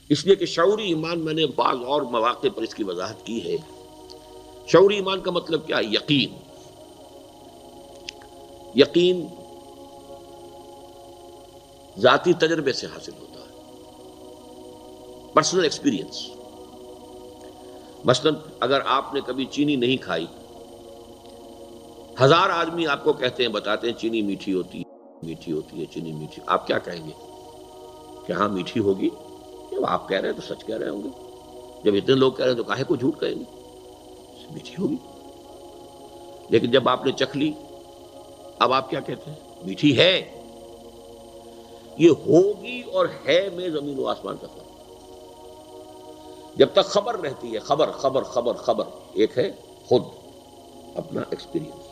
اس لیے کہ شعوری ایمان میں نے بعض اور مواقع پر اس کی وضاحت کی ہے. شعوری ایمان کا مطلب کیا ہے؟ یقین. یقین ذاتی تجربے سے حاصل ہوتا ہے، پرسنل ایکسپیرینس. مثلا اگر آپ نے کبھی چینی نہیں کھائی، 1000 آدمی آپ کو کہتے ہیں، بتاتے ہیں چینی میٹھی ہوتی ہے، میٹھی ہوتی ہے، چینی میٹھی، آپ کیا کہیں گے کہ ہاں میٹھی ہوگی؟ جب آپ کہہ رہے ہیں تو سچ کہہ رہے ہوں گے. جب اتنے لوگ کہہ رہے ہیں تو کاہے کو جھوٹ کہیں گے؟ میٹھی ہوگی. لیکن جب آپ نے چکھ لی، اب آپ کیا کہتے ہیں؟ میٹھی ہے. یہ ہوگی اور ہے میں زمین و آسمان کا فرق. جب تک خبر رہتی ہے، خبر خبر خبر خبر، ایک ہے خود اپنا ایکسپیرینس.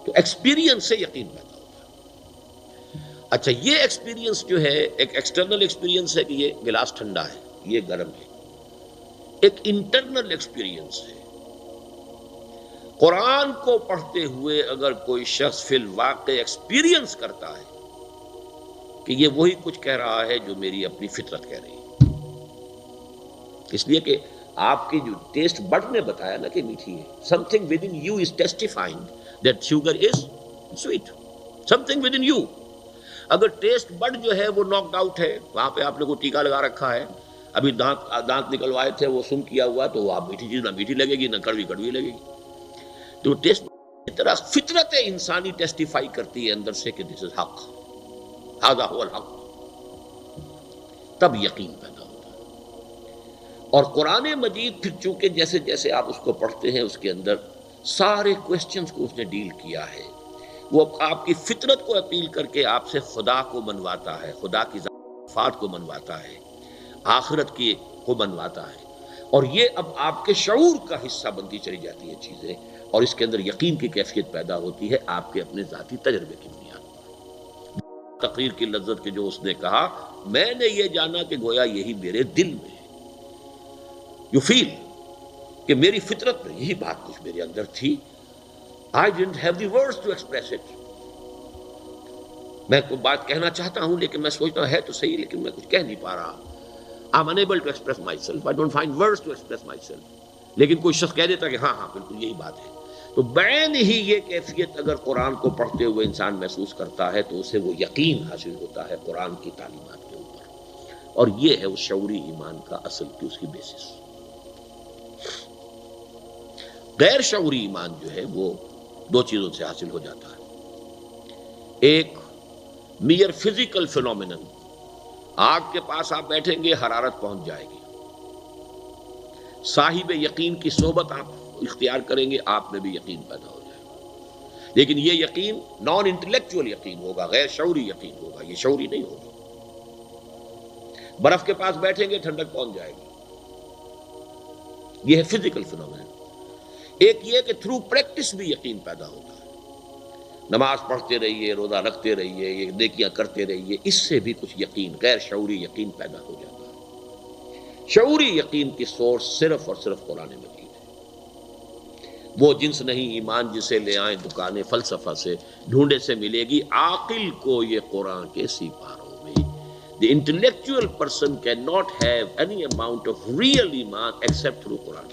تو ایکسپیرینس سے یقین پیدا ہوتا ہے. اچھا، یہ ایکسپیرینس جو ہے ایک ایکسٹرنل ایکسپیرینس ہے کہ یہ گلاس ٹھنڈا ہے، یہ گرم ہے. ایک انٹرنل ایکسپیرینس ہے. قرآن کو پڑھتے ہوئے اگر کوئی شخص فی الواقع ایکسپیرینس کرتا ہے کہ یہ وہی کچھ کہہ رہا ہے جو میری اپنی فطرت کہہ رہی ہے. اس لیے کہ آپ کی جو ٹیسٹ بڈ نے بتایا نا کہ میٹھی ہے. Something with in you is testifying that sugar is sweet. Something with in you. اگر ٹیسٹ بڈ جو ہے وہ ناکڈ آؤٹ ہے، وہاں پہ آپ نے کوئی ٹیکا لگا رکھا ہے، ابھی دانت نکلوائے تھے، وہ سن کیا ہوا، تو آپ میٹھی چیز نہ میٹھی لگے گی، نہ کڑوی کڑوی لگے گی. تو ٹیسٹ اس طرح فطرت انسانی ٹیسٹیفائی کرتی ہے اندر سے کہ دس از حق، ھذا ھو الحق. تب یقین پیدا ہوتا ہے. اور قرآن مجید پھر چونکہ جیسے جیسے آپ اس کو پڑھتے ہیں، اس کے اندر سارے کوسچنز کو اس نے ڈیل کیا ہے. وہ آپ کی فطرت کو اپیل کر کے آپ سے خدا کو منواتا ہے، خدا کی صفات کو منواتا ہے، آخرت کی کو منواتا ہے. اور یہ اب آپ کے شعور کا حصہ بنتی چلی جاتی ہیں چیزیں، اور اس کے اندر یقین کی کیفیت پیدا ہوتی ہے آپ کے اپنے ذاتی تجربے کی بنیاد پر. تقریر کی لذت کے جو اس نے کہا، میں نے یہ جانا کہ گویا یہی میرے دل میں ہے. یو فیل کہ میری فطرت میں یہی بات کچھ میرے اندر تھی. I didn't have the words to express it. میں کوئی بات کہنا چاہتا ہوں لیکن میں سوچتا ہوں ہے تو صحیح، لیکن میں کچھ کہہ نہیں پا رہا. I'm unable to express myself. I don't find words to express myself. لیکن کوئی شخص کہہ دیتا کہ ہاں ہاں بالکل یہی بات ہے. تو بعین ہی یہ کیفیت اگر قرآن کو پڑھتے ہوئے انسان محسوس کرتا ہے تو اسے وہ یقین حاصل ہوتا ہے قرآن کی تعلیمات کے اوپر. اور یہ ہے اس شعوری ایمان کا اصل کی اس کی بیسس. غیر شعوری ایمان جو ہے وہ دو چیزوں سے حاصل ہو جاتا ہے. ایک میئر فزیکل فینومینن، آگ کے پاس آپ بیٹھیں گے حرارت پہنچ جائے گی. صاحب یقین کی صحبت آپ اختیار کریں گے، آپ میں بھی یقین پیدا ہو جائے گا. لیکن یہ یقین نان انٹلیکچوئل یقین ہوگا، غیر شعوری یقین ہوگا، یہ شعوری نہیں ہوگا. برف کے پاس بیٹھیں گے ٹھنڈک پہنچ جائے گی، یہ ہے فزیکل فینومینن. ایک یہ کہ تھرو پریکٹس بھی یقین پیدا ہوتا ہے. نماز پڑھتے رہیے، روزہ رکھتے رہیے، یہ نیکیاں کرتے رہیے، اس سے بھی کچھ یقین غیر شعوری یقین پیدا ہو جاتا ہے. شعوری یقین کی سورس صرف اور صرف قرآن مجید ہے. وہ جنس نہیں ایمان جسے لے آئیں دکانیں فلسفہ سے، ڈھونڈے سے ملے گی عاقل کو یہ قرآن کے سیپاروں میں. The intellectual person cannot have any amount of real iman except through Quran.